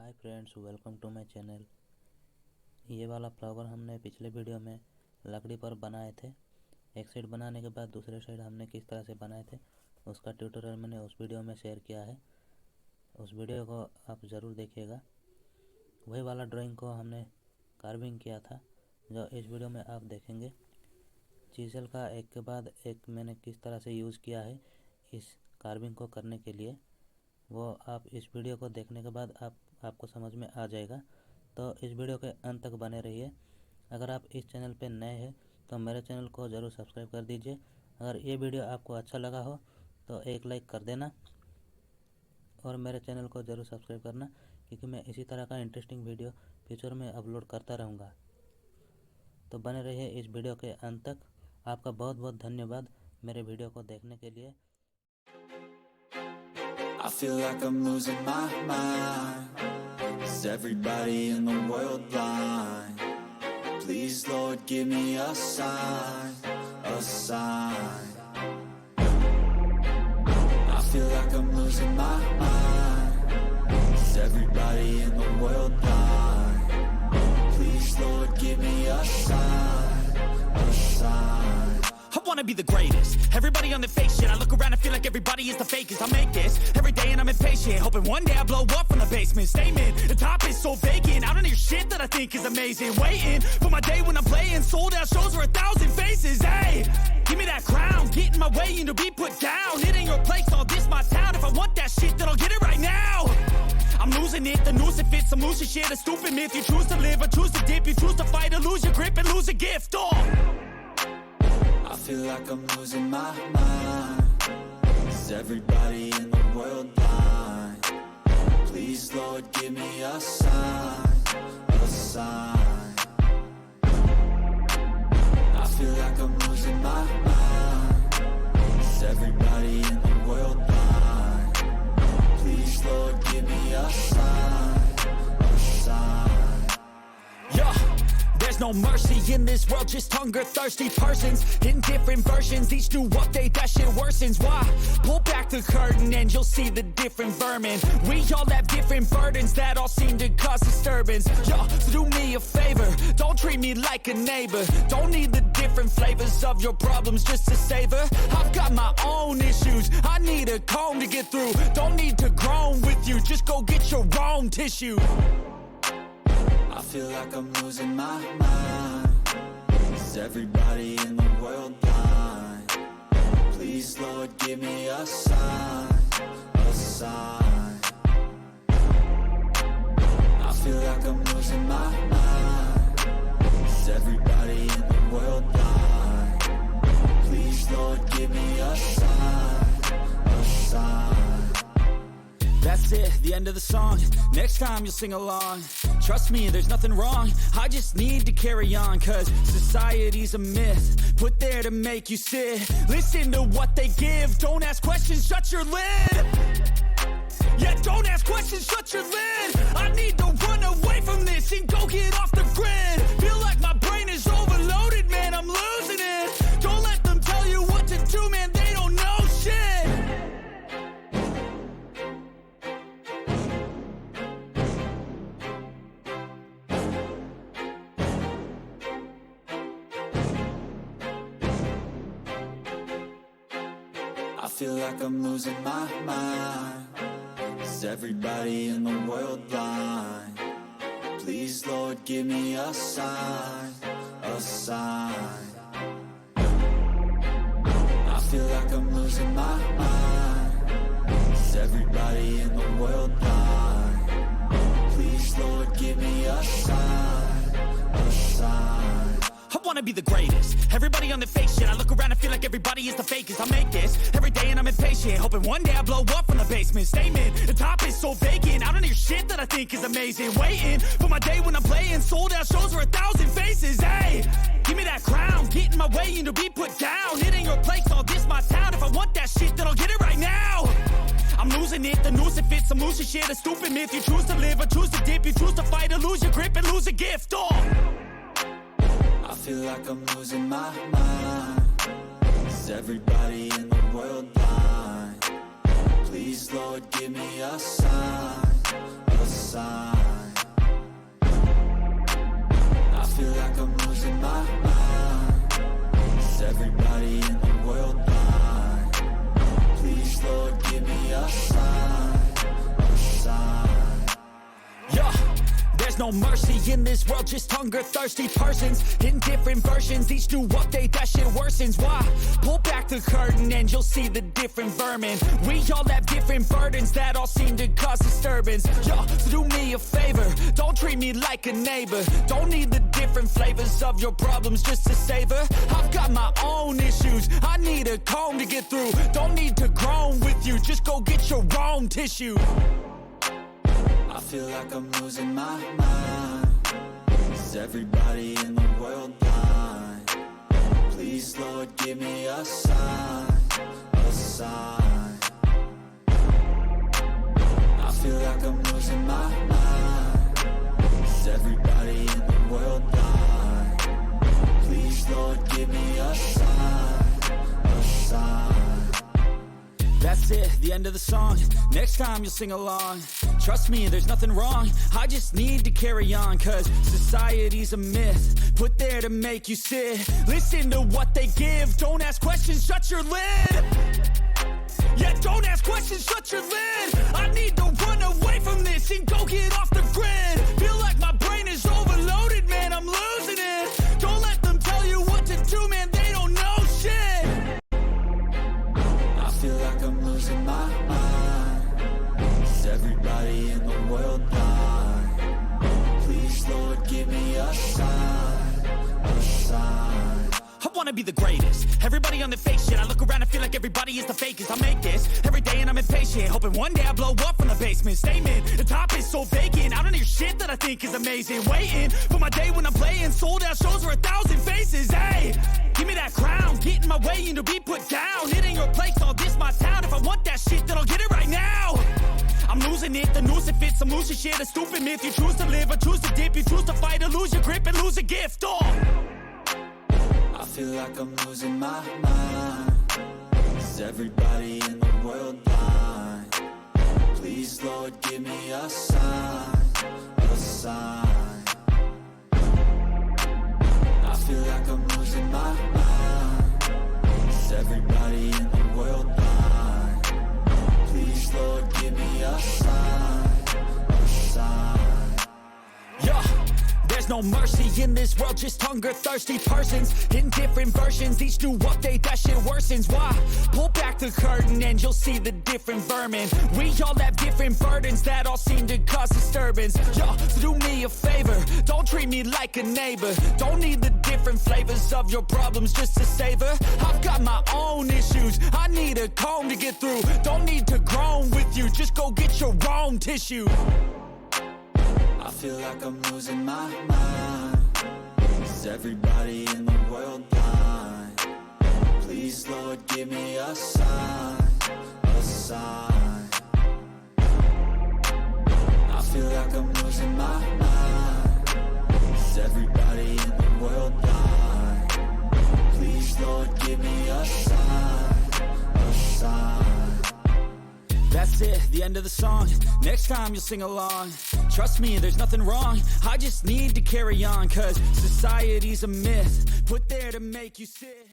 Hi friends, welcome to my channel. ये वाला flower हमने पिछले वीडियो में लकड़ी पर बनाए थे। एक साइड बनाने के बाद दूसरे साइड हमने किस तरह से बनाए थे उसका ट्यूटोरियल मैंने उस वीडियो में शेयर किया है। उस वीडियो को आप ज़रूर देखिएगा। वही वाला ड्राइंग को हमने कार्विंग किया था जो इस वीडियो में आप देखेंगे। चीज़ल का एक के बाद एक मैंने किस तरह से यूज़ किया है इस कार्विंग को करने के लिए, वो आप इस वीडियो को देखने के बाद आपको समझ में आ जाएगा। तो इस वीडियो के अंत तक बने रहिए। अगर आप इस चैनल पे नए हैं तो मेरे चैनल को ज़रूर सब्सक्राइब कर दीजिए। अगर ये वीडियो आपको अच्छा लगा हो तो एक लाइक कर देना और मेरे चैनल को ज़रूर सब्सक्राइब करना, क्योंकि मैं इसी तरह का इंटरेस्टिंग वीडियो फ्यूचर में अपलोड करता रहूँगा। तो बने रहिए इस वीडियो के अंत तक। आपका बहुत बहुत धन्यवाद मेरे वीडियो को देखने के लिए। I feel like I'm losing my mind. Is everybody in the world blind? Please, Lord, give me a sign, a sign. I feel like I'm losing my mind. Is everybody in the world blind? Please, Lord, give me a sign, a sign. I wanna be the greatest. Everybody on the fake shit. I look around and feel like everybody is the fakest. I make this every day and I'm impatient, hoping one day I blow up from the basement. Statement, the top is so vacant. I don't hear shit that I think is amazing. Waiting for my day when I'm playing sold out shows for 1,000 faces. Hey, give me that crown, get in my way and to be put down. It ain't your place, all this my town. If I want that shit, then I'll get it right now. I'm losing it, the noose it fits. I'm losing shit, a stupid myth. You choose to live or choose to dip. You choose to fight or lose your grip and lose a gift. I feel like I'm losing my mind. Is everybody in the world blind? Please, Lord, give me a sign, a sign. I feel like I'm losing my mind. Is everybody in the world blind? Please, Lord, give me a sign, a sign. Yeah. There's no mercy in this world, just hunger-thirsty persons in different versions. Each new update, that shit worsens. Why? Pull back the curtain and you'll see the different vermin. We all have different burdens that all seem to cause disturbance. Yo, so do me a favor, don't treat me like a neighbor. Don't need the different flavors of your problems just to savor. I've got my own issues, I need a comb to get through. Don't need to groan with you, just go get your own tissue. I feel like I'm losing my mind. Is everybody in the world blind? Please, Lord, give me a sign, a sign. I feel like I'm losing my mind. Is everybody in the world blind? Please, Lord, give me a sign, a sign. That's it, the end of the song. Next time you'll sing along. Trust me, there's nothing wrong. I just need to carry on, cause society's a myth put there to make you sit. Listen to what they give. Don't ask questions, shut your lid. Yeah, don't ask questions, shut your lid. I need to run away from this and go get off the grid. Feel like my brain is overloaded, man, I'm losing it. Don't let them tell you what to do, man, they don't know shit. I feel like I'm losing my mind. Is everybody in the world blind? Please, Lord, give me a sign, a sign. I feel like I'm losing my mind. Is everybody in the world blind? Please, Lord, give me a sign, a sign. I wanna be the greatest. Everybody on the fake shit. I look around and feel like everybody is the fakest. I make this every day and I'm impatient, hoping one day I blow up from the basement. Statement, the top is so vacant. I don't hear shit that I think is amazing. Waiting for my day when I'm playing sold out shows for 1,000 faces. Hey, give me that crown, get in my way and to be put down. It ain't your place, all this my town. If I want that shit, then I'll get it right now. I'm losing it, the noose it fits. I'm losing shit, a stupid myth. You choose to live or choose to dip. You choose to fight or lose your grip and lose a gift. I feel like I'm losing my mind. Is everybody in the world blind? Please, Lord, give me a sign, a sign. feel like I'm losing my mind. Is everybody in the world blind? Please, Lord, give me a sign, a sign. Yeah. There's no mercy in this world, just hunger-thirsty persons in different versions, each new update, that shit worsens. Why? Pull back the curtain and you'll see the different vermin. We all have different burdens that all seem to cause disturbance. Yo, so do me a favor, don't treat me like a neighbor. Don't need the different flavors of your problems just to savor. I've got my own issues, I need a comb to get through. Don't need to groan with you, just go get your own tissue. I feel like I'm losing my mind. Is everybody in the world blind? Please, Lord, give me a sign, a sign. I feel like I'm losing my mind. Is everybody in the world blind? Please, Lord, give me a sign, a sign. That's it, the end of the song. Next time you'll sing along. Trust me, there's nothing wrong. I just need to carry on, cause society's a myth put there to make you sit. Listen to what they give. Don't ask questions, shut your lid. Yeah, don't ask questions, shut your lid. I need to run away from this and go get off the grid. Feel like my brain is overloaded, man, I'm losing it. Don't let them tell you what to do, man, they don't know shit. I feel like I'm losing my mind. Is everybody in the world blind? Please, Lord, give me a sign, a sign. I wanna be the greatest. Everybody on the fake shit. I look around and feel like everybody is the fakest. I make this every day and I'm impatient, hoping one day I blow up from the basement. Statement, the top is so vacant. I don't hear shit that I think is amazing. Waiting for my day when I'm playing sold out shows for 1,000 faces. Hey, give me that crown, get in my way and to be put down. It ain't your place, all this my town. If I want that shit, then I'll get it right now. I'm losing it, the noose it fits. I'm losing shit, a stupid myth. You choose to live or choose to dip. You choose to fight or lose your grip and lose a gift. Oh, I feel like I'm losing my mind. Is everybody in the world blind? Please, Lord, give me a sign, a sign. I feel like I'm losing my mind. Is everybody in the world blind? Please, Lord, give me a sign, a sign. yeah. There's no mercy in this world, just hunger-thirsty persons in different versions, each new update, that shit worsens. Why? Pull back the curtain and you'll see the different vermin. We all have different burdens that all seem to cause disturbance. Yo, so do me a favor, don't treat me like a neighbor. Don't need the different flavors of your problems just to savor. I've got my own issues, I need a comb to get through. Don't need to groan with you, just go get your own tissue. I feel like I'm losing my mind. Is everybody in the world blind? Please, Lord, give me a sign, a sign. I feel like I'm losing my mind. Is everybody in the world blind? Please, Lord, give me a sign, a sign. That's it, the end of the song. Next time you'll sing along. Trust me, there's nothing wrong. I just need to carry on, cause society's a myth put there to make you sit.